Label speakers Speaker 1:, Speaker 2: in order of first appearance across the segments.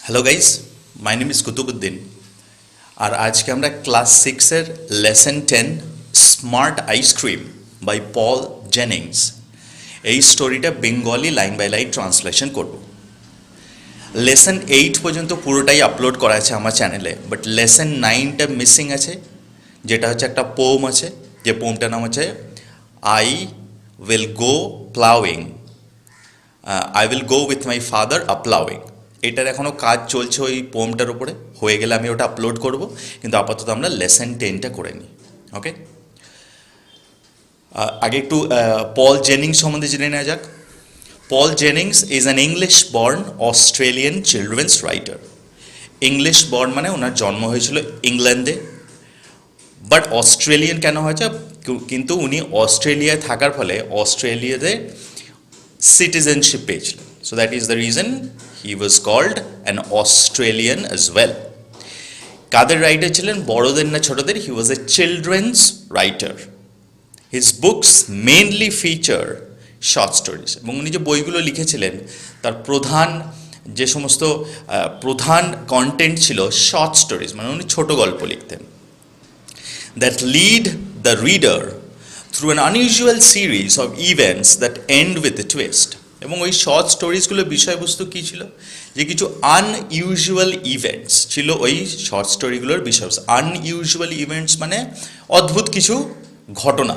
Speaker 1: Hello guys, my name is Qutubuddin. আর আজকে আমরা ক্লাস 6-এর lesson 10 smart ice cream by Paul Jennings এই স্টোরিটা Bengali line by line translation করব। লেসন 8 পর্যন্ত পুরোটাই আপলোড করা আছে আমার চ্যানেলে, বাট লেসন 9টা মিসিং আছে, যেটা হচ্ছে একটা পোম আছে, যে পোমটার নাম হচ্ছে I will go ploughing, I will go with my father a ploughing. এটার এখনও কাজ চলছে ওই পোমটার উপরে, হয়ে গেলে আমি ওটা আপলোড করব, কিন্তু আপাতত আমরা লেসন 10টা করে নিই। ওকে, আগে একটু পল জেনিংস সম্বন্ধে জেনে নেওয়া যাক। Paul Jennings is an English born Australian children's writer. English born মানে ওনার জন্ম হয়েছিল ইংল্যান্ডে, বাট অস্ট্রেলিয়ান কেন হয়েছে, কিন্তু উনি অস্ট্রেলিয়ায় থাকার ফলে অস্ট্রেলিয়াতে সিটিজেনশিপ পেয়েছিলেন। So that is the reason he was called an Australian as well. কাদের রাইটার ছিলেন, বড়দের না ছোটদের? He was a children's writer. His books mainly feature short stories. এবং উনি যে বইগুলো লিখেছিলেন তার প্রধান যে সমস্ত প্রধান কন্টেন্ট ছিল শর্ট স্টোরিজ, মানে উনি ছোট গল্প লিখতেন। That lead the reader through an unusual series of events that end with a twist. এবং ওই শর্ট স্টোরিজগুলোর বিষয়বস্তু কী ছিল, যে কিছু আনইউজুয়াল ইভেন্টস ছিল ওই শর্ট স্টোরিগুলোর বিষয়বস্তু। আনইউজুয়াল ইভেন্টস মানে অদ্ভুত কিছু ঘটনা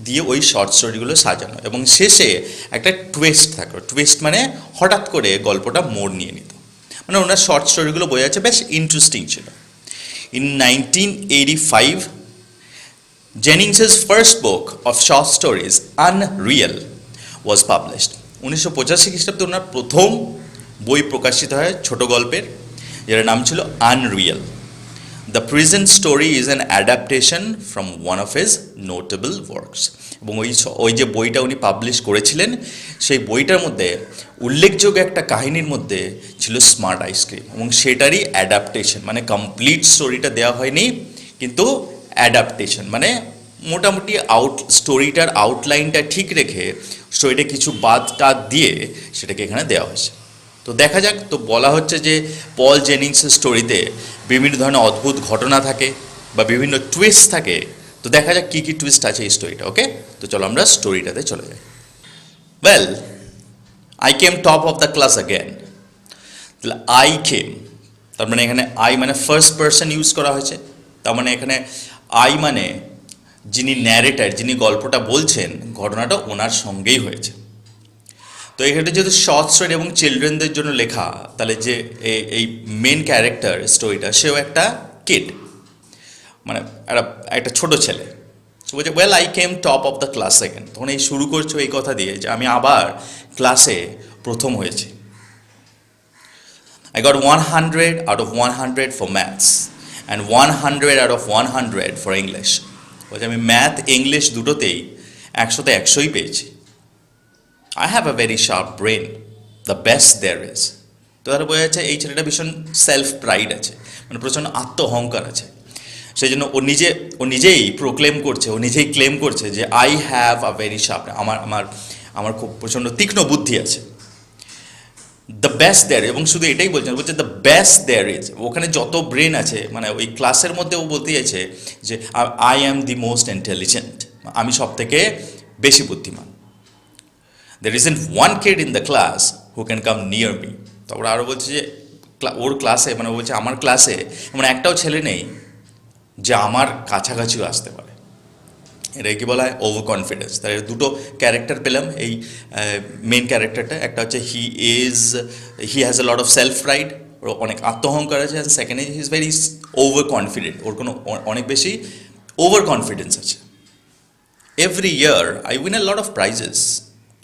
Speaker 1: দিয়ে ওই শর্ট স্টোরিগুলো সাজানো, এবং শেষে একটা টুইস্ট থাকলো। টুইস্ট মানে হঠাৎ করে গল্পটা মোড় নিয়ে নিত, মানে ওনার শর্ট স্টোরিগুলো বই আছে, বেশ ইন্টারেস্টিং ছিল। In 1985 Jennings's first book of short stories, Unreal, was published. 1985 খ্রিস্টাব্দে ওনার প্রথম বই প্রকাশিত হয় ছোট গল্পের, যার নাম ছিল Unreal. The present story is an adaptation from one of his notable works. এবং ওই যে বইটা উনি পাবলিশ করেছিলেন, সেই বইটার মধ্যে উল্লেখযোগ্য একটা কাহিনীর মধ্যে ছিল স্মার্ট আইসক্রিম, এবং সেটারই অ্যাডাপ্টেশন, মানে কমপ্লিট স্টোরিটা দেওয়া হয়নি, কিন্তু অ্যাডাপ্টেশন মানে মোটামুটি স্টোরিটার আউটলাইনটা ঠিক রেখে স্টোরিটা কিছু বাদ টাদ দিয়ে সেটাকে এখানে দেওয়া হয়েছে। তো দেখা যাক। তো বলা হচ্ছে যে পল জেনিংসের স্টোরিতে বিভিন্ন ধরনের অদ্ভুত ঘটনা থাকে বা বিভিন্ন টুইস্ট থাকে। তো দেখা যাক কী কী টুইস্ট আছে এই স্টোরিটা। ওকে, তো চলো আমরা স্টোরিটাতে চলে যাই। Well, I came top of the class again. তাহলে আই কেম, তার মানে এখানে আই মানে ফার্স্ট পার্সন ইউজ করা হয়েছে। তার মানে এখানে আই মানে যিনি ন্যারেটার, যিনি গল্পটা বলছেন, ঘটনাটা ওনার সঙ্গেই হয়েছে। তো এখানে যেহেতু শর্ট স্টোরি এবং চিলড্রেনদের জন্য লেখা, তাহলে যে এই মেন ক্যারেক্টার স্টোরিটা, সেও একটা কিড, মানে একটা ছোট ছেলে। সো বলছে well I came top of the class second. তখন এই শুরু করছো এই কথা দিয়ে যে আমি আবার ক্লাসে প্রথম হয়েছি। I got 100 out of 100 for maths and 100 out of 100 for English. বলছে আমি ম্যাথ ইংলিশ দুটোতেই 100তে 100ই পেয়েছি। I have a very sharp brain, the best there is. তো তারা বোঝা যাচ্ছে এই ছেলেটা ভীষণ সেলফ প্রাইড আছে, মানে প্রচণ্ড আত্ম অহংকার আছে। সেই জন্য ও নিজেই প্রোক্লেম করছে, ও নিজেই ক্লেম করছে যে I have a very sharp, আমার খুব প্রচণ্ড তীক্ষ্ণ বুদ্ধি আছে। দ্য বেস্ট দেয়ার, এবং শুধু এটাই বলছেন, বলছে দ্য বেস্ট দেয়ার ইজ। ওখানে যত ব্রেন আছে, মানে ওই ক্লাসের মধ্যে ও বলতে চাইছে যে I am the most intelligent, আমি সব থেকে বেশি বুদ্ধিমান। There isn't one kid in the class who can come near me. তারপরে আরও বলছে যে ওর ক্লাসে, মানে বলছে আমার ক্লাসে এমন একটাও ছেলে নেই যে আমার কাছাকাছিও আসতে পারে। এটাকে কী বলা হয়, ওভার কনফিডেন্স। তার দুটো ক্যারেক্টার পেলাম এই মেন ক্যারেক্টারটা। একটা হচ্ছে he has a lot of self pride, ওর অনেক আত্মহংকার আছে। আর second he is very over confident, ওর অনেক বেশি ওভার কনফিডেন্স আছে। Every year I win a lot of prizes,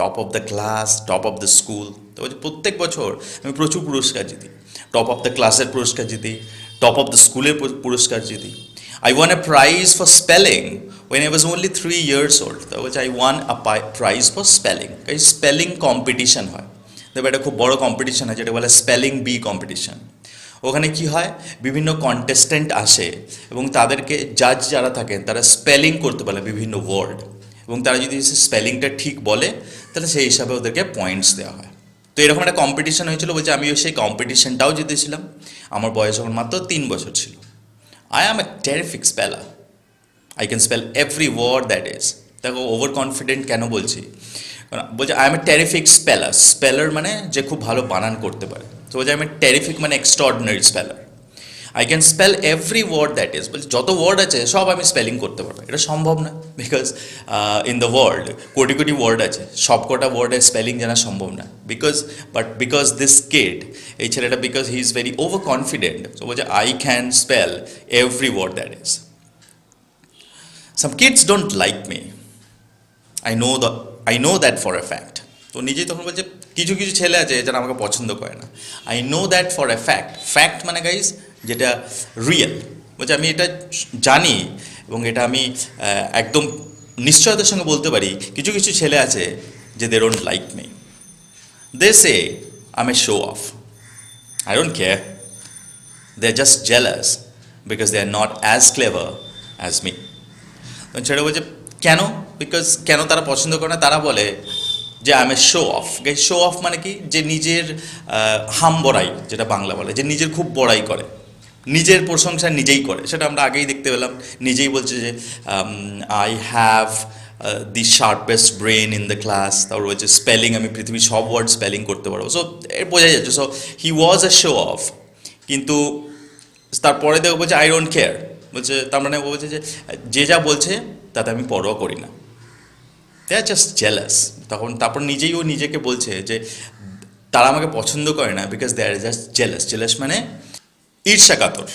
Speaker 1: top of the class, top of the school. তো বলছে প্রত্যেক বছর আমি প্রচুর পুরস্কার জিতি, টপ অফ দ্য ক্লাসের পুরস্কার জিতি, টপ অফ দ্য স্কুলের পুরস্কার জিতি। I won a prize for spelling when I was only 3 years old. তো বলছে I won a prize for spelling. এই স্পেলিং কম্পিটিশন হয়, তবে এটা খুব বড় কম্পিটিশন হয়, যেটা বলে স্পেলিং বি কম্পিটিশন। ওখানে কি হয়, বিভিন্ন কন্টেস্ট্যান্ট আসে এবং তাদেরকে জাজ যারা থাকেন তারা স্পেলিং করতে বলে বিভিন্ন ওয়ার্ড, এবং তারা যদি স্পেলিংটা ঠিক বলে তাহলে সেই হিসাবে ওদেরকে পয়েন্টস দেওয়া হয়। তো এরকম একটা কম্পিটিশন হয়েছিল, বলছে আমিও সেই কম্পিটিশনটাও জিতেছিলাম। আমার বয়স যখন মাত্র 3 বছর ছিল। I am a terrific speller, I can spell every word that is. দেখো ওভার কনফিডেন্ট কেন বলছি, কারণ বলছে I am a terrific speller. Speller মানে যে খুব ভালো বানান করতে পারে, তো বলছে আই এম এ টেরিফিক মানে extraordinary speller. I can spell every word that is, বলছে যত ওয়ার্ড আছে সব আমি স্পেলিং করতে পারবো। এটা সম্ভব না, because in the world crore crore word আছে, সব কটা ওয়ার্ডের স্পেলিং জানা সম্ভব না। বিকজ দিস কিড, এই ছেলেটা, because he is very over confident, তো বলছে I can spell every word that is. Some kids don't like me, I know that for a fact. তো নিজেই তখন বলছে কিছু কিছু ছেলে আছে যারা আমাকে পছন্দ করে না। I know that for a fact. Fact মানে গাইজ যেটা রিয়েল, বলছে আমি এটা জানি এবং এটা আমি একদম নিশ্চয়তার সঙ্গে বলতে পারি, কিছু কিছু ছেলে আছে যে they don't like me. They say I am a show off, I don't care, they are just jealous because they are not as clever as me. ছেলে বলছে কেন, বিকজ কেন তারা পছন্দ করে না, তারা বলে যে I am a show of. Show off মানে কি, যে নিজের হাম বড়াই, যেটা বাংলা বলে, যে নিজের খুব বড়াই করে, নিজের প্রশংসা নিজেই করে। সেটা আমরা আগেই দেখতে পেলাম, নিজেই বলছে যে I have the শার্পেস্ট brain in the class. তারপর বলছে স্পেলিং, আমি পৃথিবীর সব ওয়ার্ড স্পেলিং করতে পারবো। সো বোঝা যাচ্ছে, so he was A show of. কিন্তু তারপরে দেখো বলছে আই ডোন্ট কেয়ার, বলছে তার মানে ও বলছে যে যা বলছে তাতে আমি পরোয়া করি না। দে আর জাস্ট জেলাস। তারপর নিজেই ও নিজেকে বলছে যে তারা আমাকে পছন্দ করে না because they are just jealous. Jealous মানে ঈর্ষাকাতর।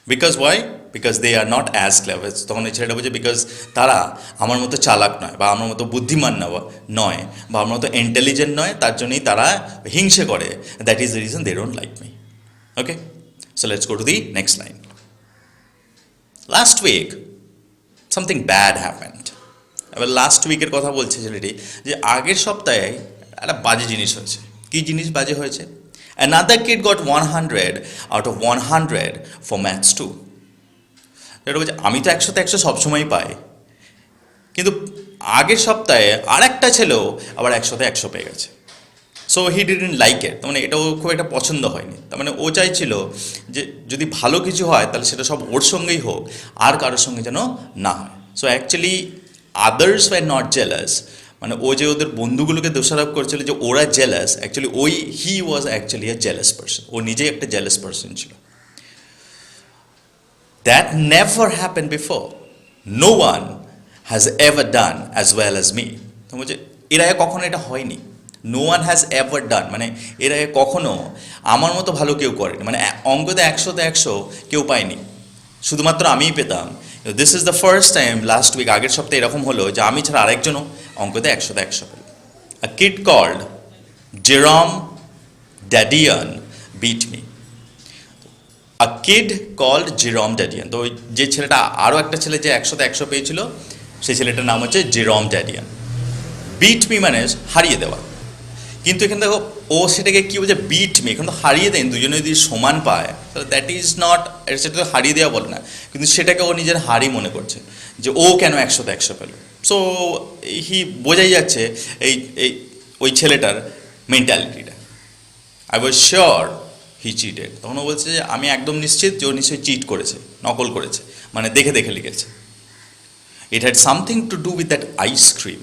Speaker 1: Because why, because they are not as clever. তখন এই ছেলেটা বলছে বিকজ তারা আমার মতো চালাক নয়, বা আমার মতো বুদ্ধিমান নয়, বা আমার মতো ইন্টেলিজেন্ট নয়, তার জন্যই তারা হিংসে করে। That is the reason they don't like me. Okay, so let's go to the next line. Last week something bad happened. এবার লাস্ট উইকের কথা বলছে ছেলেটি, যে আগের সপ্তাহে একটা বাজে জিনিস হয়েছে। কী জিনিস বাজে হয়েছে? Another kid got 100 out of 100 for maths too. এটা বলছে আমি তো 100তে 100 সবসময়ই পাই, কিন্তু আগের সপ্তাহে আর একটা ছেলেও আবার 100তে 100 পেয়ে গেছে। So he didn't like it. তার মানে এটাও খুব একটা পছন্দ হয়নি। তার মানে ও চাইছিল যে যদি ভালো কিছু হয় তাহলে সেটা সব ওর সঙ্গেই হোক, আর কারোর সঙ্গে যেন না হয়। So actually others were not jealous, মানে ও যে ওদের বন্ধুগুলোকে দোষারোপ করছিল যে ওরা jealous, actually he was actually a jealous person. ও নিজেই একটা জেলাস পার্সন ছিল। That never happen before, no one has ever done as well as me. তো বলছে এর আগে কখনো এটা হয়নি। No one has ever done মানে এর আগে কখনো আমার মতো ভালো কেউ করেনি। মানে অঙ্কতে 100তে 100 কেউ পায়নি, শুধুমাত্র আমিই পেতাম। This is the first time last week, আগের সপ্তাহে এরকম হলো যে আমি ছাড়া আরেকজনও অঙ্কতে 100তে 100 পেল। A kid called Jerome Dadian beat me. A kid called Jerome Dadian. তো ওই যে ছেলেটা, আরও একটা ছেলে যে 100তে 100 পেয়েছিল, সেই ছেলেটার নাম হচ্ছে জেরম ড্যাডিয়ান। বিট মি মানে হারিয়ে দেওয়া। কিন্তু এখানে দেখো ও সেটাকে কী বলছে, বিট মি। এখন তো হারিয়ে দেন, দুজনে যদি সমান পায় তাহলে দ্যাট ইজ নট, সেটা তো হারিয়ে দেওয়া বলে না, কিন্তু সেটাকে ও নিজের হারই মনে করছে যে ও কেন 100তে 100 পেল। সো বোঝাই যাচ্ছে এই এই ওই ছেলেটার মেন্টালিটিটা। I was sure he cheated. তখন ও বলছে যে আমি একদম নিশ্চিত যে ও নিশ্চয়ই চিট করেছে, নকল করেছে, মানে দেখে দেখে লিখেছে। It had something to do with that ice cream,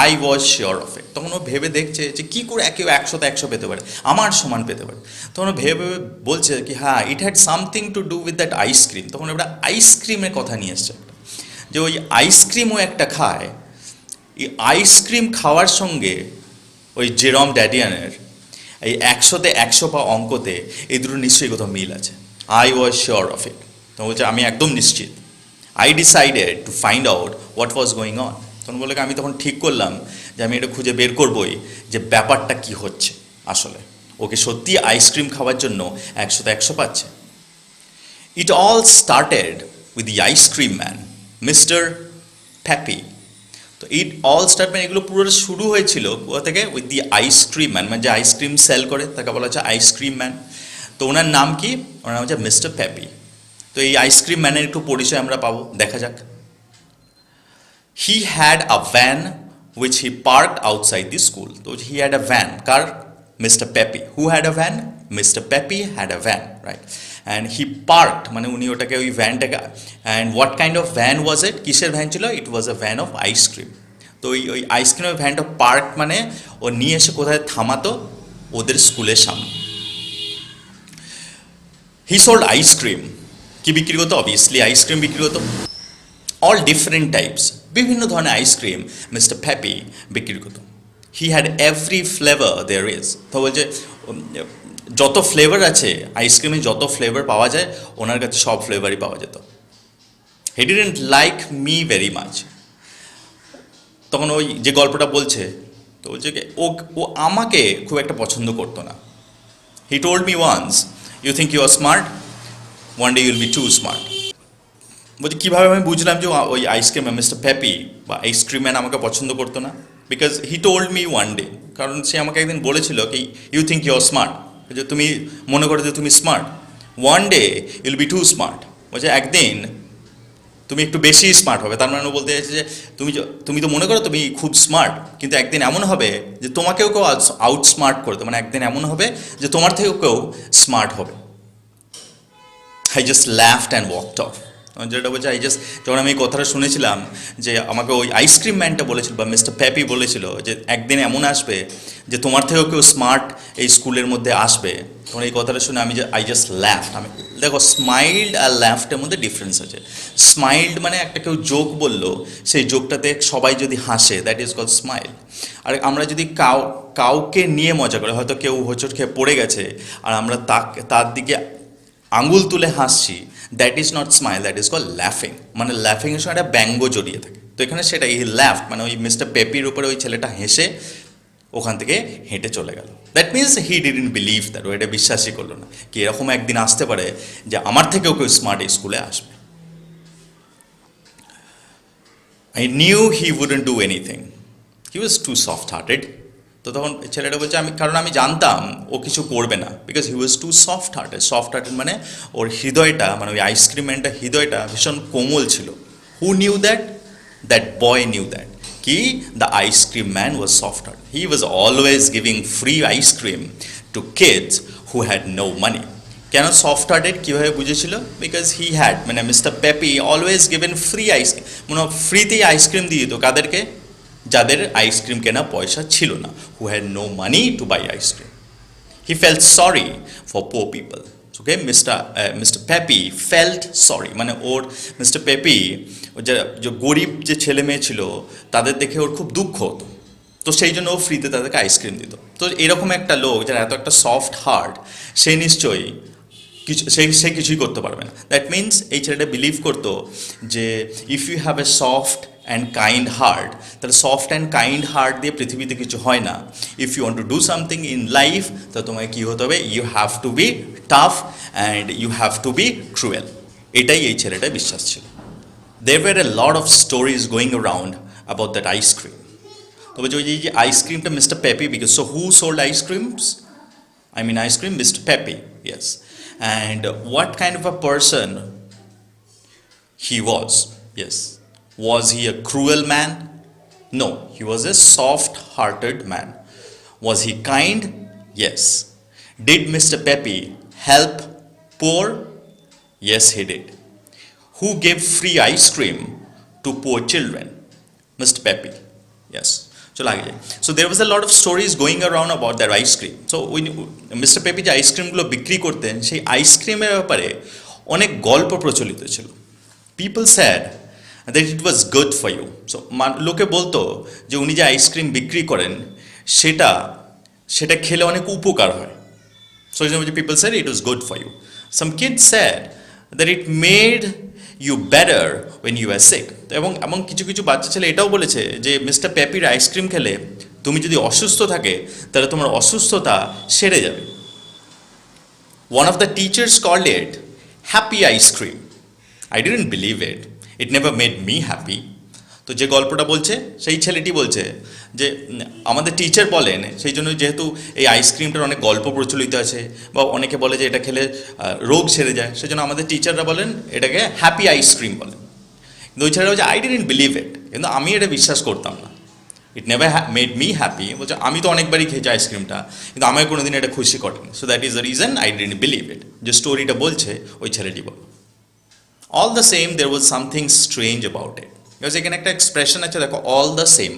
Speaker 1: I was sure of it. তখন ও ভেবে দেখছে যে কী করে কেউ 100তে 100 পেতে পারে, আমার সমান পেতে পারে। তখন ও ভেবে ভেবে বলছে কি হ্যাঁ, it had something to do with that ice cream. তখন ওটা আইসক্রিমের কথা নিয়ে এসছে, যে ওই আইসক্রিমও একটা খায়। এই আইসক্রিম খাওয়ার সঙ্গে ওই জেরম ড্যাডিয়ানের এই 100তে 100 পাওয়া অঙ্কতে এই দুটো নিশ্চয়ই কোথাও মিল আছে। I was sure of it. তখন বলছে আমি একদম নিশ্চিত। I decided to find out what was going on. তখন বলে আমি তখন ঠিক করলাম যে আমি এটা খুঁজে বের করবই যে ব্যাপারটা কি হচ্ছে আসলে। ওকে সত্যি আইসক্রিম খাওয়ার জন্য 100তে 100 পাচ্ছে। It all started with the ice cream man, mister Peppi. তো ইট অল স্টার্ট মানে এগুলো পুরোটা শুরু হয়েছিল কোথা থেকে, উইথ দি আইসক্রিম ম্যান, মানে যে আইসক্রিম সেল করে তাকে বলা হচ্ছে আইসক্রিম ম্যান। তো ওনার নাম কি? ওনার নাম হচ্ছে মিস্টার প্যাপি। তো এই আইসক্রিম ম্যানের একটু পরিচয় আমরা পাবো, দেখা যাক। He had a van which he parked outside the school. তো হি হ্যাড আ ভ্যান, কার? Mr. Pepe. Who had a van? Mr. Pepe had a van, right? And he parked, মানে উনি ওটাকে ওই ভ্যানটাকে, and what kind of van was it? কিসের van ছিল? It was a van of ice cream. তো ওই আইসক্রিমের ভ্যানটা পার্ক মানে ও নিয়ে এসে কোথায় থামাতো? ওদের স্কুলের সামনে। হি সোল্ড আইসক্রিম। কি বিক্রি করতো? অবভিয়াসলি আইসক্রিম বিক্রি করতো। অল ডিফারেন্ট টাইপস, বিভিন্ন ধরনের আইসক্রিম মিস্টার পেপি বিক্রি করতো। He had every flavour there is. তো বলছে যত ফ্লেভার আছে আইসক্রিমে, যত ফ্লেভার পাওয়া যায় ওনার কাছে সব ফ্লেভারই পাওয়া যেত। He didn't like me very much. তখন ওই যে গল্পটা বলছে, তো বলছে কি ও আমাকে খুব একটা পছন্দ করতো না। He told me once, you think you are smart, one day you'll be too smart. বলছি কীভাবে আমি বুঝলাম যে ওই আইসক্রিম মিস্টার পেপি বা আইসক্রিম ম্যান আমাকে পছন্দ করতো না? Because he told me one day, কারণ সে আমাকে একদিন বলেছিল কি you think you are smart, যে তুমি মনে করো যে তুমি স্মার্ট, one day you'll be too smart. বলছে একদিন তুমি একটু বেশি স্মার্ট হবে। তার মানে বলতে চাইছে যে তুমি তো মনে করো তুমি খুব স্মার্ট, কিন্তু একদিন এমন হবে যে তোমাকেও কেউ আউট স্মার্ট করতে, মানে একদিন এমন হবে যে তোমার থেকেও কেউ স্মার্ট হবে। I just laughed and walked off. যেটা বলছে যখন আমি এই কথাটা শুনেছিলাম যে আমাকে ওই আইসক্রিম ম্যানটা বলেছিল বা মিস্টার পেপি বলেছিল যে একদিন এমন আসবে যে তোমার থেকেও কেউ স্মার্ট এই স্কুলের মধ্যে আসবে, তখন এই কথাটা শুনে আই জাস্ট ল্যাফড। আমি দেখো স্মাইল্ড আর ল্যাফটের মধ্যে ডিফারেন্স আছে। স্মাইল্ড মানে একটা কেউ জোক বললো, সেই জোকটাতে সবাই যদি হাসে, দ্যাট ইজ কল্ড স্মাইল। আর আমরা যদি কাউকে নিয়ে মজা করে, হয়তো কেউ হোঁচট খেয়ে পড়ে গেছে আর আমরা তার দিকে আঙুল তুলে হাসছি, that is not smile, that is call ল্যাফিং। মানে ল্যাফিংয়ের সঙ্গে একটা ব্যঙ্গ জড়িয়ে থাকে। তো এখানে সেটা ই ল্যাফট, মানে ওই মিস্টার পেপির উপরে ওই ছেলেটা হেসে ওখান থেকে হেঁটে চলে গেল। That means he didn't believe that, ও এটা বিশ্বাসই করলো না কি এরকম একদিন আসতে পারে যে আমার থেকেও কেউ স্মার্ট এই স্কুলে আসবে। I knew he wouldn't do anything, he was too soft hearted. তো তখন ছেলেটা বলছে কারণ আমি জানতাম ও কিছু করবে না, because he was too soft hearted. Soft hearted মানে ওর হৃদয়টা, মানে ওই আইসক্রিম ম্যানটা হৃদয়টা ভীষণ কোমল ছিল। Who knew that? That boy knew that কি the ice cream man was soft heart. He was always giving free ice cream to kids who had no money. কেন সফট হার্টেড কীভাবে বুঝেছিল? বিকজ হি হ্যাড, মানে mister Peppi always given free ice cream, মানে ফ্রিতেই ice cream দিয়ে দিত কাদেরকে? যাদের আইসক্রিম কেনা পয়সা ছিল না, who had no money to buy ice cream. He felt sorry for poor people. Okay, mister Peppi felt sorry, মানে ওর মিস্টার পেপি যে গরিব যে ছেলে মেয়ে ছিল তাদের দেখে ওর খুব দুঃখ হতো, তো সেই জন্য ও ফ্রিতে তাদেরকে আইসক্রিম দিত। তো এরকম একটা লোক যার এত একটা সফট হার্ট, সে নিশ্চয়ই সে কিছুই করতে পারবে না। দ্যাট মিনস এই ছেলেটা বিলিভ করতো যে if you have a soft and kind heart, তাহলে সফট অ্যান্ড কাইন্ড হার্ট দিয়ে পৃথিবীতে কিছু হয় না। If you want to do something in life, তো তোমাকে কী হতে হবে? You have to be tough and you have to be cruel. এটাই এই ছেলেটার বিশ্বাস ছিল। There were a lot of stories going around about that ice cream. তো বলছি ওই যে আইসক্রিমটা mister peppy, because so who sold ice creams? I mean ice cream, Mr. Pepe, yes. And what kind of a person he was? Yes. Was he a cruel man? No, he was a soft-hearted man. Was he kind? Yes. Did Mr. Pepe help poor? Yes, he did. Who gave free ice cream to poor children? Mr. Pepe. Yes. So there was a lot of stories going around about that ice cream. So Mr. Pepe যে আইসক্রিমগুলো বিক্রি করতেন, সেই আইসক্রিমের ব্যাপারে অনেক গল্প প্রচলিত ছিল। People said that it was good for you. So লোকে বলতো যে উনি যে আইসক্রিম বিক্রি করেন সেটা খেলে অনেক উপকার হয়। So people said it was good for you. Some kids said that it made you better when you are sick. এবং কিছু কিছু বাচ্চা ছেলে এটাও বলেছে যে মিস্টার পেপির আইসক্রিম খেলে তুমি যদি অসুস্থ থাকে তাহলে তোমার অসুস্থতা সেরে যাবে। One of the teachers called it happy ice cream. I didn't believe it, it never made me happy. তো যে গল্পটা বলছে সেই ছেলেটি বলছে যে আমাদের টিচার বলেন, সেই জন্য যেহেতু এই আইসক্রিমটার অনেক গল্প প্রচলিত আছে বা অনেকে বলে যে এটা খেলে রোগ সেরে যায়, সেই জন্য আমাদের টিচাররা বলেন এটাকে হ্যাপি আইসক্রিম বলেন। কিন্তু ওই ছেলেটা বলছে আই ডিডন্ট বিলিভ ইট, কিন্তু আমি এটা বিশ্বাস করতাম না। ইট নেভার মেড মি হ্যাপি। বলছে আমি তো অনেকবারই খেয়েছি আইসক্রিমটা, কিন্তু আমাকে কোনোদিন এটা খুশি করেনি। So that is the reason I didn't believe it. যে স্টোরিটা বলছে ওই ছেলেটি বল। All the same there was something strange about it. Because এখানে একটা এক্সপ্রেশন আছে, দেখো, all the same.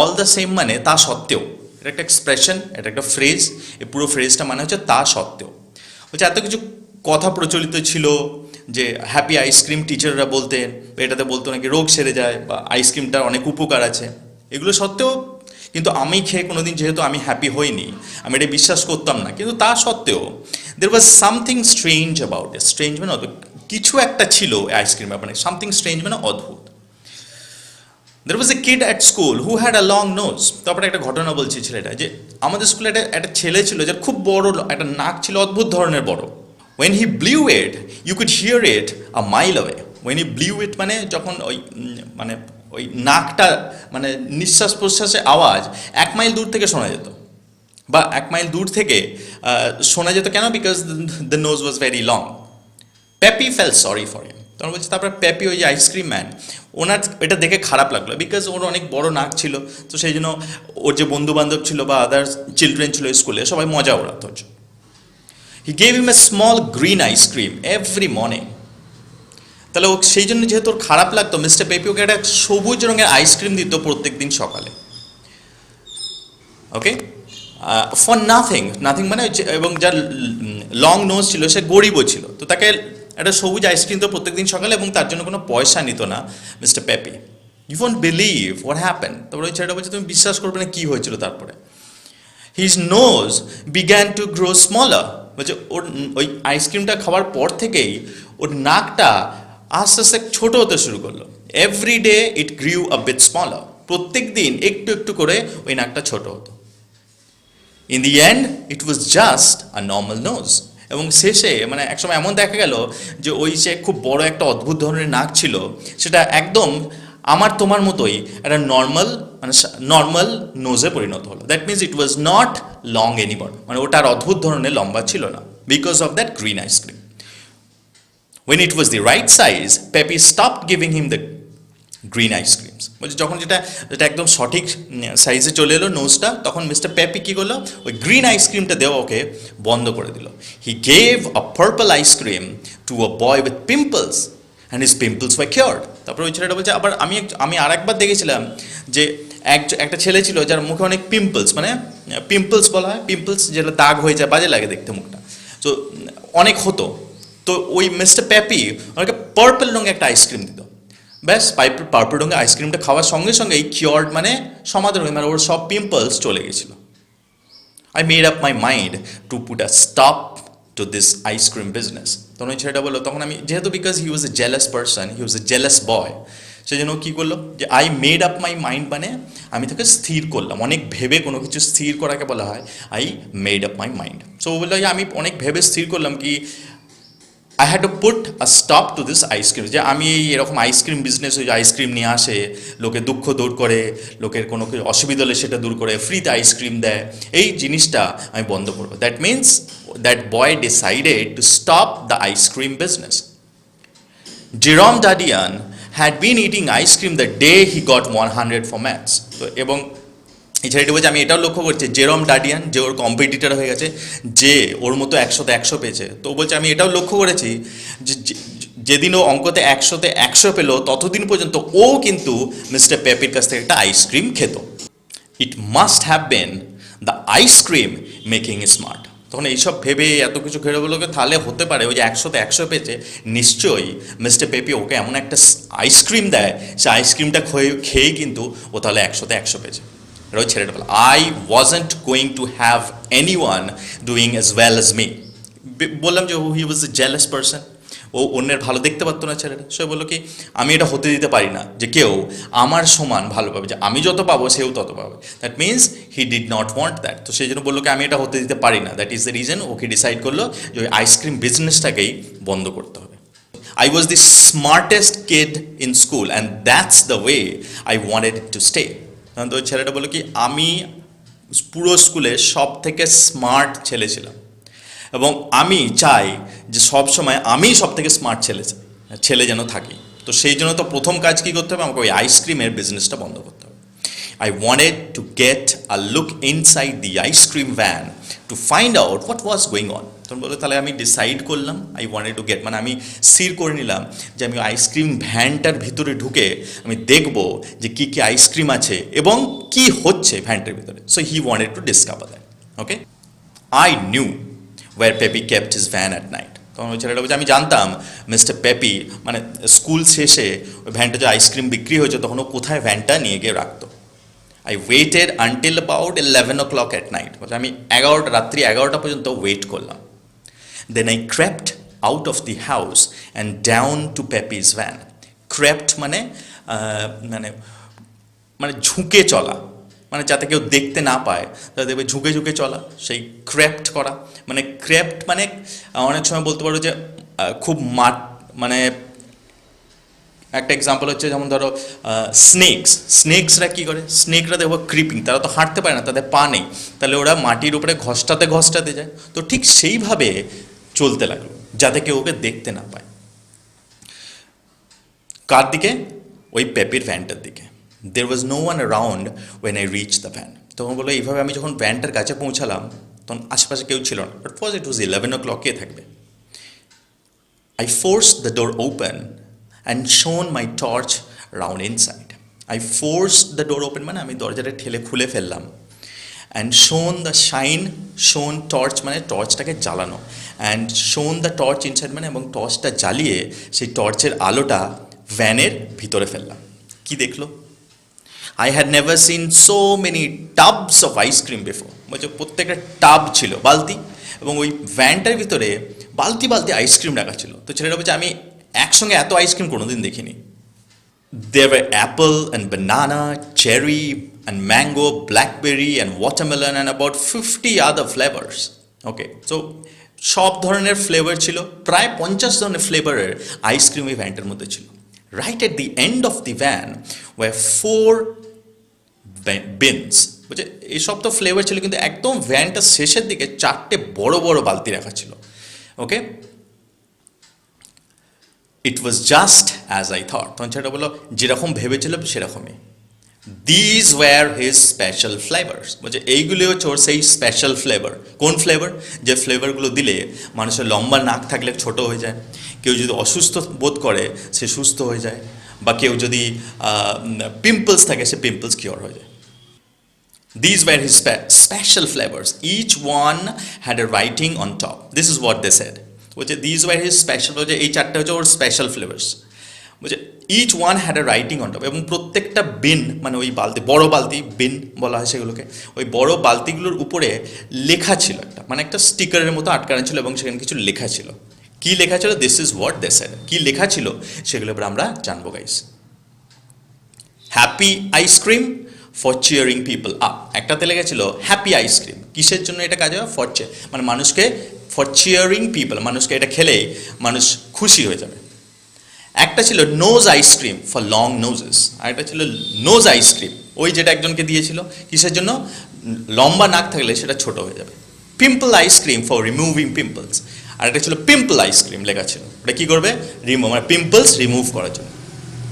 Speaker 1: All the same মানে তা সত্ত্বেও, এটা একটা এক্সপ্রেশন, এটা একটা ফ্রেজ। এই পুরো ফ্রেজটা মানে হচ্ছে তা সত্ত্বেও। বলছে এত কিছু কথা প্রচলিত ছিল যে হ্যাপি আইসক্রিম টিচাররা বলতেন, এটাতে বলতো নাকি রোগ সেরে যায় বা আইসক্রিমটার অনেক উপকার আছে, এগুলো সত্ত্বেও কিন্তু আমি খেয়ে কোনোদিন, যেহেতু আমি হ্যাপি হইনি, আমি এটা বিশ্বাস করতাম না, কিন্তু তা সত্ত্বেও there was something strange about it. Strange মানে কিছু একটা ছিল আইসক্রিম ব্যাপারে, সামথিং স্ট্রেঞ্জ মানে অদ্ভুত। There was a kid at school who had a long nose. তারপরে একটা ঘটনা বলছি ছেলেটা, যে আমাদের স্কুলে একটা ছেলে ছিল যার খুব বড় একটা নাক ছিল, অদ্ভুত ধরনের বড়। When he blew it, you could hear it a mile away. When he blew it মানে যখন ওই মানে ওই নাকটা মানে নিঃশ্বাস প্রশ্বাসের আওয়াজ 1 মাইল দূর থেকে শোনা যেত, বা 1 মাইল দূর থেকে শোনা যেত। কেন? Because the nose was very long. Pappy felt sorry for him. তখন বলছি, তারপরে প্যাপি ওই যে আইসক্রিম ম্যান, ওনার এটা দেখে খারাপ লাগলো, বিকজ ওর অনেক বড় নাক ছিল। তো সেই জন্য ওর যে বন্ধু বান্ধব ছিল বা আদার্স চিলড্রেন ছিল স্কুলে, সবাই মজা ওড়াতো। He gave him a small green ice cream every morning. তাহলে ও সেই জন্য, যেহেতু ওর খারাপ লাগতো, মিস্টার পেপি ওকে একটা সবুজ রঙের আইসক্রিম দিত প্রত্যেক দিন সকালে। ওকে, ফর নাথিং। নাথিং মানে, এবং যার লং নোজ ছিল সে গরিবও ছিল, তো তাকে একটা সবুজ আইসক্রিম তো প্রত্যেক দিন সকালে, এবং তার জন্য কোনো পয়সা নিত না mister Peppi. You won't believe what happen. তারপরে ওই ছেলেটা বলছে, তুমি বিশ্বাস করবে না কী হয়েছিল তারপরে। His nose began to grow smaller. বলছে ওর ওই আইসক্রিমটা খাওয়ার পর থেকেই ওর নাকটা আস্তে আস্তে ছোটো হতে শুরু করলো। Every day it grew a bit smaller. প্রত্যেক দিন একটু একটু করে ওই নাকটা ছোটো হতো। In the end it was just a normal nose. এবং শেষে মানে একসময় এমন দেখা গেল যে ওই যে খুব বড় একটা অদ্ভুত ধরনের নাক ছিল, সেটা একদম আমার তোমার মতোই একটা নর্মাল মানে নর্মাল নোজে পরিণত হলো। That means it was not long anymore, মানে ওটার অদ্ভুত ধরনের লম্বা ছিল না, because of that green ice cream. When it was the right size, Pepe stopped giving him the green ice creams. বলছে যখন যেটা একদম সঠিক সাইজে চলে এলো নোজটা, তখন মিস্টার পেপি কী করলো, ওই গ্রিন আইসক্রিমটা দেওয়া ওকে বন্ধ করে দিল। He gave a purple ice cream to a boy with pimples and his pimples were cured. তারপরে ওই ছেলেটা বলছে, আবার আমি আর একবার দেখেছিলাম যে একটা ছেলে ছিল যার মুখে অনেক পিম্পলস, মানে পিম্পলস বলা হয়, পিম্পলস যেটা দাগ হয়ে যায়, বাজে লাগে দেখতে মুখটা, তো অনেক হতো। তো ওই মিস্টার পেপি ওনাকে পার্পল রঙের একটা আইসক্রিম দিত। ব্যাস, পার্পল রঙের আইসক্রিমটা খাওয়ার সঙ্গে সঙ্গে এই কিওর্ড মানে সমাধান হয়ে, মানে ওর সব পিম্পলস চলে গেছিল। I made up my mind to put a stop to this ice cream business. তখন ওই ছেলেটা বললো, তখন আমি যেহেতু because he was a jealous person, he was a jealous boy, সেই জন্য কী করলো যে I made up my mind মানে আমি তাকে স্থির করলাম। অনেক ভেবে কোনো কিছু স্থির করাকে বলা হয় I made up my mind. So ও বললো আমি অনেক ভেবে স্থির করলাম কি I had to put a stop to this ice cream, যে আমি এরকম আইসক্রিম বিজনেস, ওই আইসক্রিম নিয়ে আসে, লোকে দুঃখ দূর করে, লোকের কোনো অসুবিধা হলে সেটা দূর করে, ফ্রিতে আইসক্রিম দেয়, এই জিনিসটা আমি বন্ধ করবো। That means that boy decided to stop the ice cream business. Jerome ডাডিয়ান had been eating ice cream the day he got 100 for maths. তো এবং এই ছেলেটি বলছে, আমি এটাও লক্ষ্য করছি জেরম ডাডিয়ান যে ওর কম্পিটিটর হয়ে গেছে, যে ওর মতো 100তে 100 পেয়েছে, তো বলছে আমি এটাও লক্ষ্য করেছি যে যেদিন ও অঙ্কতে 100তে 100 পেল, ততদিন পর্যন্ত ও কিন্তু মিস্টার পেপির কাছ থেকে একটা আইসক্রিম খেত। It must have been the ice cream making smart. তখন এইসব ভেবে এত কিছু খেয়ে বলোকে, তাহলে হতে পারে ওই যে 100তে 100 পেয়েছে, নিশ্চয়ই মিস্টার পেপি ওকে এমন একটা আইসক্রিম দেয়, সে আইসক্রিমটা খেয়েই কিন্তু ও তাহলে 100তে 100 পেয়েছে। ওই ছেলেটা বলে, I wasn't going to have any one doing as well as me. বললাম যে হি ওয়াজ এ জেলাস পার্সন, ও অন্যের ভালো দেখতে পারতো না ছেলেটা। সে বললো কি আমি এটা হতে দিতে পারি না যে কেউ আমার সমান ভালো পাবে, যে আমি যত পাবো সেও তত পাবে। That means he did not want that. তো সেই জন্য বললো কি আমি এটা হতে দিতে পারি না। That is the reason okay decide করলো যে ওই আইসক্রিম বিজনেসটাকেই বন্ধ করতে হবে। I was the smartest kid in school and that's the way I wanted it to stay. তো ওই ছেলেটা বললো কি আমি পুরো স্কুলে সব থেকে স্মার্ট ছেলে ছিলাম, এবং আমি চাই যে সব সময় আমি সব থেকে স্মার্ট ছেলে যেন থাকি। তো সেই জন্য তো প্রথম কাজ কী করতে হবে, আমাকে ওই আইসক্রিমের বিজনেসটা বন্ধ করতে হবে। I wanted to get a look inside the ice cream van to find out what was going on. তখন বললো তাহলে আমি ডিসাইড করলাম, আই ওয়ান্টেড টু গেট, মানে আমি স্থির করে নিলাম যে আমি আইসক্রিম ভ্যানটার ভিতরে ঢুকে আমি দেখব যে কী কী আইসক্রিম আছে এবং কি হচ্ছে ভ্যানটার ভিতরে। So he wanted to discover that. Okay, I knew where Peppi kept his van at night. তখন ওই ছেলেটা বলছে আমি জানতাম মিস্টার পেপি, মানে স্কুল শেষে ওই ভ্যানটা যে আইসক্রিম বিক্রি হয়েছে তখন ও কোথায় ভ্যানটা নিয়ে গিয়ে রাখতো। I waited until about 11 o'clock at night. বলছে আমি রাত্রি 11টা পর্যন্ত ওয়েট করলাম। Then I crept out of the house and down to Pepe's van. Crept মানে মানে মানে ঝুঁকে চলা, মানে যাতে কেউ দেখতে না পায় তাতে দেখবে ঝুঁকে ঝুঁকে চলা, সেই ক্রেপ্ট করা। মানে ক্রেপ্ট মানে অনেক সময় বলতে পারো যে খুব মানে একটা এক্সাম্পল হচ্ছে যেমন ধরো স্নেকসরা কী করে, স্নেকরা দেখো ক্রিপিং, তারা তো হাঁটতে পারে না, তাদের পা নেই, তাহলে ওরা মাটির উপরে ঘষ্টাতে ঘষ্টাতে যায়। তো ঠিক সেইভাবে চলতে লাগলো যাতে কেউ ওকে দেখতে না পায়। কার দিকে? ওই পেপির ভ্যানটার দিকে। There was no one around when I reach the van. তখন বললো এইভাবে আমি যখন ভ্যানটার কাছে পৌঁছালাম তখন আশেপাশে কেউ ছিল না, বাট ইট ওয়াজ 11 o'clock, কে থাকবে। I forced the door open and shone my torch round inside. I forced the door open মানে আমি দরজাটা ঠেলে খুলে ফেললাম। and shone torch মানে টর্চটাকে জ্বালানো, and shone the torch inside মানে এবং টর্চটা জ্বালিয়ে সেই টর্চের আলোটা ভ্যানের ভিতরে ফেললাম। কি দেখলো? I had never seen so many tubs of ice cream before. বলছে প্রত্যেকটা টাব ছিল, বালতি, এবং ওই ভ্যানটার ভিতরে বালতি বালতি আইসক্রিম রাখা ছিল। তো ছেলেটা বলছে আমি একসঙ্গে এত আইসক্রিম কোনোদিন দেখিনি। There were apple and banana, cherry and mango, blackberry and watermelon and about 50 other flavors. Okay, so সব ধরনের ফ্লেভার ছিল, প্রায় 50 ধরনের ফ্লেভারের আইসক্রিম এই ভ্যানটার মধ্যে ছিল। Right at the end of the van were 4 bins. বুঝছে এইসব তো ফ্লেভার ছিল, কিন্তু একদম ভ্যানটার শেষের দিকে 4টে বড় বড় বালতি রাখা ছিল। Okay, it was just as I thought. তখন সেটা বললো যেরকম ভেবেছিল সেরকমই। These were his special flavours. বলছে এইগুলি হচ্ছে ওর সেই স্পেশাল ফ্লেভার। কোন ফ্লেভার? যে ফ্লেভারগুলো দিলে মানুষের লম্বা নাক থাকলে ছোট হয়ে যায়, কেউ যদি অসুস্থ বোধ করে সে সুস্থ হয়ে যায়, বা কেউ যদি পিম্পলস থাকে সে পিম্পলস কিওর হয়ে যায়। These were his special flavors. Each one had a writing on top. This is what they said. বলছে দিজ ওয়ার হিজ স্পেশাল, বলছে এই 4টা হচ্ছে ওর স্পেশাল ফ্লেভার্স। বলছে each one had a writing on top, এবং প্রত্যেকটা বিন মানে ওই বালতি, বড় বালতি বিন বলা হয় সেগুলোকে, ওই বড় বালতিগুলোর উপরে লেখা ছিল একটা, মানে একটা স্টিকারের মতো আটকানো ছিল এবং সেখানে কিছু লেখা ছিল। কি লেখা ছিল? This is what they said. কি লেখা ছিল সেগুলো এবার আমরা জানবো guys. Happy ice cream for cheering people up. একটাতে লেগেছিল হ্যাপি আইসক্রিম, কিসের জন্য এটা কাজ হয়? মানে মানুষকে, ফর চিয়ারিং পিপল, মানুষকে এটা খেলেই মানুষ খুশি হয়ে যাবে। একটা ছিল নোজ আইসক্রিম ফর লং নোজেস, আর একটা ছিল নোজ আইসক্রিম, ওই যেটা একজনকে দিয়েছিল কিসের জন্য? লম্বা নাক থাকলে সেটা ছোট হয়ে যাবে। Pimple ice cream for removing pimples, আর একটা ছিল পিম্পল আইসক্রিম লেখা ছিল, ওটা কী করবে? মানে পিম্পলস রিমুভ করার জন্য।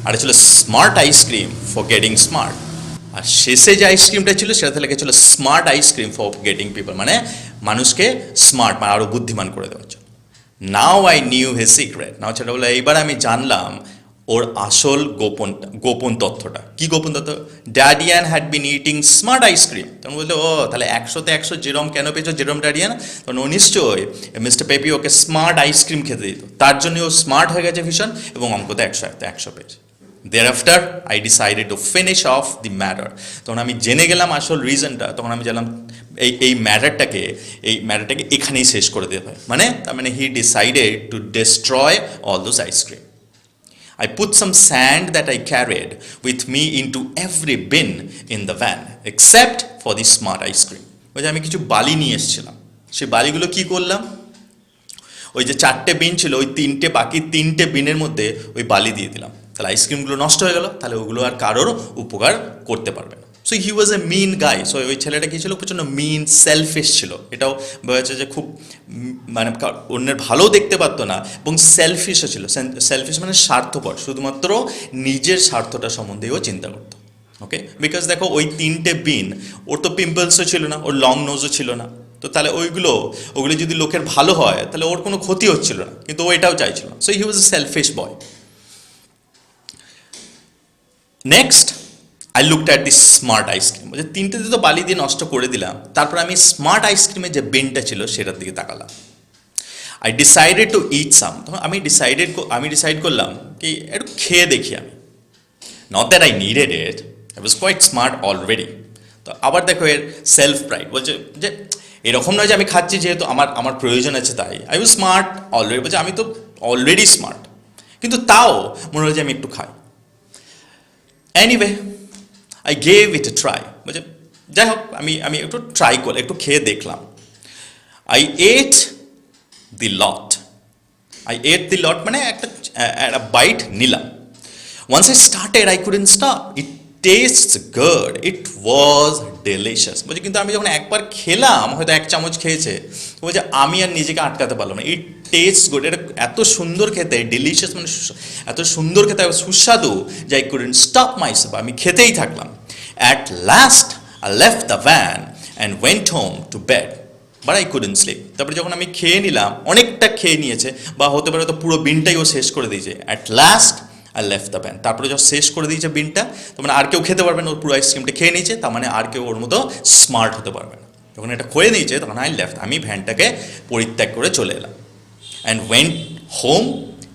Speaker 1: আর এটা ছিল smart ice cream for getting smart, আর শেষে যে আইসক্রিমটা ছিল সেটাতে লেখা ছিল smart ice cream for getting people, মানে মানুষকে স্মার্ট, মানে আরও বুদ্ধিমান করে দেওয়ার জন্য। Now I knew his secret. নাও সেটা বলে এইবার আমি জানলাম ওর আসল গোপন তথ্যটা। কি গোপন তথ্য? ড্যাডিয়ান had been eating smart ice cream. তখন বলতে ও তাহলে 100তে 100 যেরম কেন পেয়েছো যেরম ড্যাডিয়ান? তখন ও নিশ্চয়ই মিস্টার পেপি ওকে স্মার্ট আইসক্রিম খেতে দিত, তার জন্য ও স্মার্ট হয়ে গেছে ভীষণ, এবং অঙ্কতে 100 পেয়েছে। Thereafter I decided to finish off the matter. তখন আমি জেনে গেলাম আসল রিজনটা, তখন আমি জানলাম এই ম্যাটারটাকে এখানেই শেষ করে দিতে হয়। মানে তার মানে he decided to destroy all those ice cream. I put some sand that I carried with me into every bin in the van except for the smart ice cream. বলছে আমি কিছু বালি নিয়ে এসেছিলাম, সেই বালিগুলো কি করলাম? ওই যে 4টে বিন ছিল ওই বাকি 3টে বিনের মধ্যে ওই বালি দিয়ে দিলাম, তাহলে আইসক্রিমগুলো নষ্ট হয়ে গেল, তাহলে ওগুলো আর কারোর উপকার করতে পারবে না। So he was A mean guy. So ওই ছেলেটা কী ছিল? প্রচণ্ড মিন, সেলফিশ ছিল। এটাও বলেছে যে খুব মানে অন্যের ভালোও দেখতে পারতো না, এবং সেলফিশও ছিল। সেলফিশ মানে স্বার্থপর, শুধুমাত্র নিজের স্বার্থটা সম্বন্ধেও চিন্তা করতো। ওকে, বিকজ দেখো ওই তিনটে বিন, ওর তো পিম্পলসও ছিল না, ওর লং নোজও ছিল না, তো তাহলে ওগুলো যদি লোকের ভালো হয় তাহলে ওর কোনো ক্ষতি হচ্ছিল না, কিন্তু ও এটাও চাইছিল না। So he was a selfish boy. Next I looked at the smart ice cream. বলছে তিনটেতে তো বালি দিয়ে নষ্ট করে দিলাম, তারপর আমি স্মার্ট আইসক্রিমের যে বিনটা ছিল সেটার দিকে তাকালাম। I decided to eat some. তখন আমি ডিসাইড করলাম কি একটু খেয়ে দেখি আমি। Not that I needed it, I was quite smart already. তো আবার দেখো এর সেলফ প্রাইড, বলছে যে এরকম নয় যে আমি খাচ্ছি যেহেতু আমার প্রয়োজন আছে তাই, আই ওয়াজ স্মার্ট অলরেডি, বলছে আমি তো অলরেডি স্মার্ট, কিন্তু তাও মনে হয় যে আমি একটু খাই। Anyway I gave it A try. বলছে যাই হোক আমি একটু ট্রাই করলাম, একটু খেয়ে দেখলাম। আই এট দি লট। মানে একটা বাইট নিলাম। Once I started, I couldn't stop. It tastes good. It was delicious. বলছে কিন্তু আমি যখন একবার খেলাম, হয়তো এক চামচ খেয়েছে, বলছে আমি আর নিজেকে আটকাতে পারলাম না। ইট টেস্ট গুড, এটা এত সুন্দর খেতে, ডেলিশিয়াস মানে এত সুন্দর খেতে, সুস্বাদু যে আই কুডন্ট স্টপ মাইসেলফ, আমি খেতেই থাকলাম। At last I left the van and went home to bed, but I couldn't sleep. তারপরে যখন আমি খেয়ে নিলাম, অনেকটা খেয়ে নিয়েছে, বা হতে পারে তো পুরো বিনটাই ও শেষ করে দিয়েছে। At last I left the van, তারপরে যখন শেষ করে দিয়েছে বিনটা, তার মানে আর কেউ খেতে পারবে না, ওর পুরো আইসক্রিমটা খেয়ে নিয়েছে, তার মানে আর কেউ ওর মতো স্মার্ট হতে পারবে না। যখন এটা খেয়ে নিয়েছে তখন আই লেফট, আমি ভ্যানটাকে পরিত্যাগ করে চলে এলাম। And went home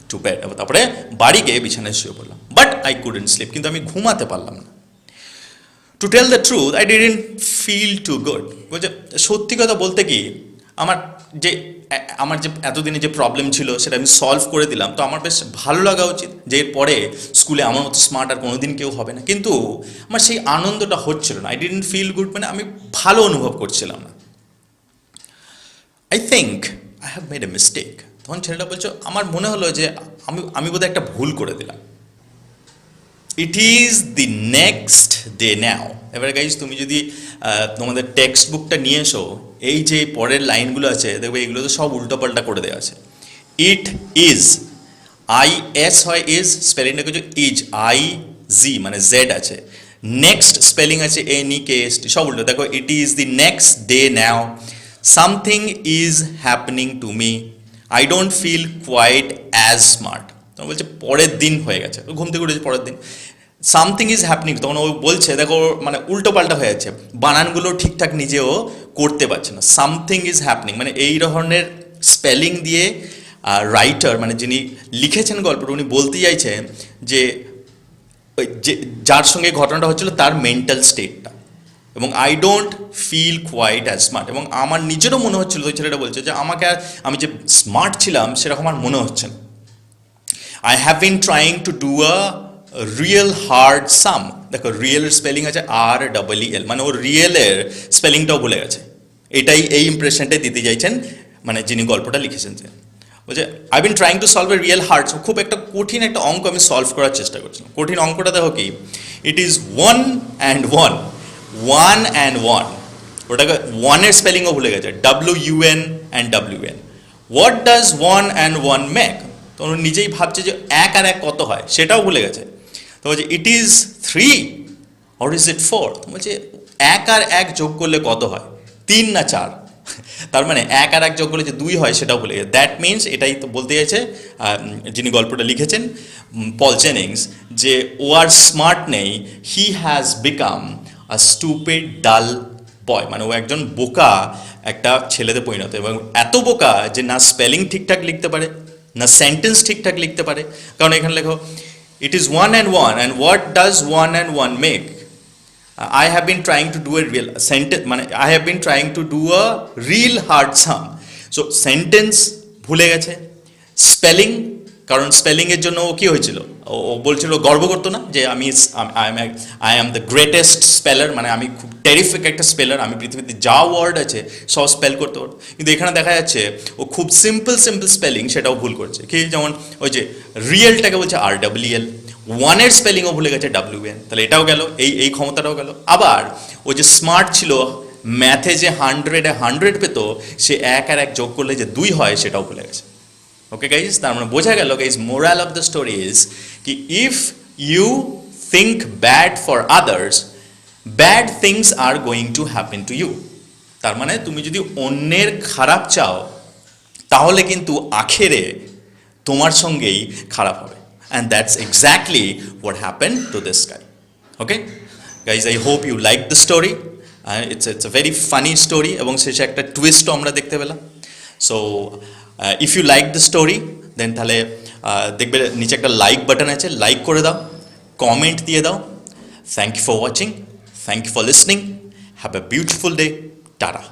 Speaker 1: to bed, তারপরে বাড়ি গিয়ে বিছানায় শুয়ে পড়লাম। বাট আই কুডন্ট স্লিপ, কিন্তু আমি ঘুমাতে পারলাম না। To tell the truth I didn't feel too good. বলছে সত্যি কথা বলতে কি, আমার যে এতদিনে যে প্রবলেম ছিল সেটা আমি সলভ করে দিলাম, তো আমার বেশ ভালো লাগা উচিত যে এরপরে স্কুলে আমার মতো স্মার্ট আর কোনোদিন কেউ হবে না, কিন্তু আমার সেই আনন্দটা হচ্ছিল না। আই ডিডন্ট ফিল গুড, মানে আমি ভালো অনুভব করছিলাম না। I think I have made a mistake. তখন ছেলেটা বলছো আমার মনে হলো যে আমি বোধহয় একটা ভুল করে দিলাম। It is the next day now. এবারে গাইজ তুমি যদি তোমাদের টেক্সট বুকটা নিয়ে এসো, এই যে পরের লাইনগুলো আছে দেখবে এগুলো তো সব উল্টোপাল্টা করে দেওয়া আছে। ইট ইজ, আই এস হয় ইজ, স্পেলিংটা কিছু ইজ, আই জি মানে জেড আছে, নেক্সট স্পেলিং আছে N E K S T, সব উল্টো। দেখো it is the next day now, something is happening to me, I don't feel quite as smart. তখন বলছে পরের দিন হয়ে গেছে, ঘুম থেকে উঠেছে পরের দিন। সামথিং ইজ হ্যাপনিং, তখন ও বলছে দেখো মানে উল্টো পাল্টা হয়ে যাচ্ছে, বানানগুলো ঠিকঠাক নিজেও করতে পারছে না। সামথিং ইজ হ্যাপনিং মানে এই ধরনের স্পেলিং দিয়ে রাইটার মানে যিনি লিখেছেন গল্পটা, উনি বলতে চাইছেন যে যার সঙ্গে ঘটনাটা হচ্ছিল তার মেন্টাল স্টেটটা, এবং I don't feel quite as smart, এবং আমার নিজেরও মনে হচ্ছিল, ওই ছেলেটা বলছে যে আমাকে আর আমি যে স্মার্ট ছিলাম সেরকম আমার মনে হচ্ছে না। I have been trying to do a real hard সাম। দেখো রিয়েলের স্পেলিং আছে আর ডাবল ই এল, মানে ও রিয়েলের স্পেলিংটাও ভুলে গেছে। এটাই এই ইমপ্রেশনটাই দিতে চাইছেন মানে যিনি গল্পটা লিখেছেন। যে বলছে I been trying to solve a real hard, খুব একটা কঠিন একটা অঙ্ক আমি সলভ করার চেষ্টা করছিলাম। কঠিন অঙ্কটা দেখো কি, it is one and one, one and one, ওটাকে ওয়ানের স্পেলিংও ভুলে গেছে, WUN and WN। What does one and one make, তো নিজেই ভাবছে যে এক আর এক কত হয় সেটাও ভুলে গেছে। তো বলছে it is 3 or is it 4, বলছে এক আর এক যোগ করলে কত হয়, 3 না 4, তার মানে এক আর এক যোগ করলে যে 2 হয় সেটাও ভুলে গেছে। দ্যাট মিনস এটাই তো বলতে চাইছে যিনি গল্পটা লিখেছেন পল জেনিংস, যে ও আর স্মার্ট নেই, he has become a stupid ডাল বয়, মানে ও একজন বোকা একটা ছেলেতে পরিণত, এবং এত বোকা যে না স্পেলিং ঠিকঠাক লিখতে পারে না সেন্টেন্স ঠিকঠাক লিখতে পারে। কারণ এখানে লেখো it is one and one, and what does one and one make, I have been trying to do a real sentence, মানে I have been trying to do a real hard sum. So sentence ভুলে গেছে, spelling, কারণ স্পেলিংয়ের জন্য ও কী হয়েছিল, ও বলছিল গর্ব করতো না যে আই অ্যাম দ্য গ্রেটেস্ট স্পেলার, মানে আমি খুব টেরিফিক একটা স্পেলার, আমি পৃথিবীতে যা ওয়ার্ড আছে সব স্পেল করতে পারবো। কিন্তু এখানে দেখা যাচ্ছে ও খুব সিম্পল স্পেলিং সেটাও ভুল করছে। কি, যেমন ওই যে রিয়েলটাকে বলছে RWL, ওয়ানের স্পেলিংও ভুলে গেছে WN, তাহলে এটাও গেল, এই ক্ষমতাটাও গেল। আবার ও যে স্মার্ট ছিল, ম্যাথে যে 100-এ 100 পেতো, সে এক আর এক যোগ করলে যে 2 হয় সেটাও ভুলে গেছে। ওকে গাইজ, তার মানে বোঝা গেল guys, moral of the story is কি if you think bad for others, bad things are going to happen to you. তার মানে তুমি যদি অন্যের খারাপ চাও তাহলে কিন্তু আখেরে তোমার সঙ্গেই খারাপ হবে। And that's exactly what happen to this guy. Okay guys, I hope you like the story. It's a very funny story এবং শেষে একটা টুইস্টও আমরা দেখতে পেলাম। So if you like the story then তাহলে দেখবে নিচে একটা লাইক বাটন আছে, লাইক করে দাও, কমেন্ট দিয়ে দাও। Thank you for watching, thank you for listening, have a beautiful day, tata.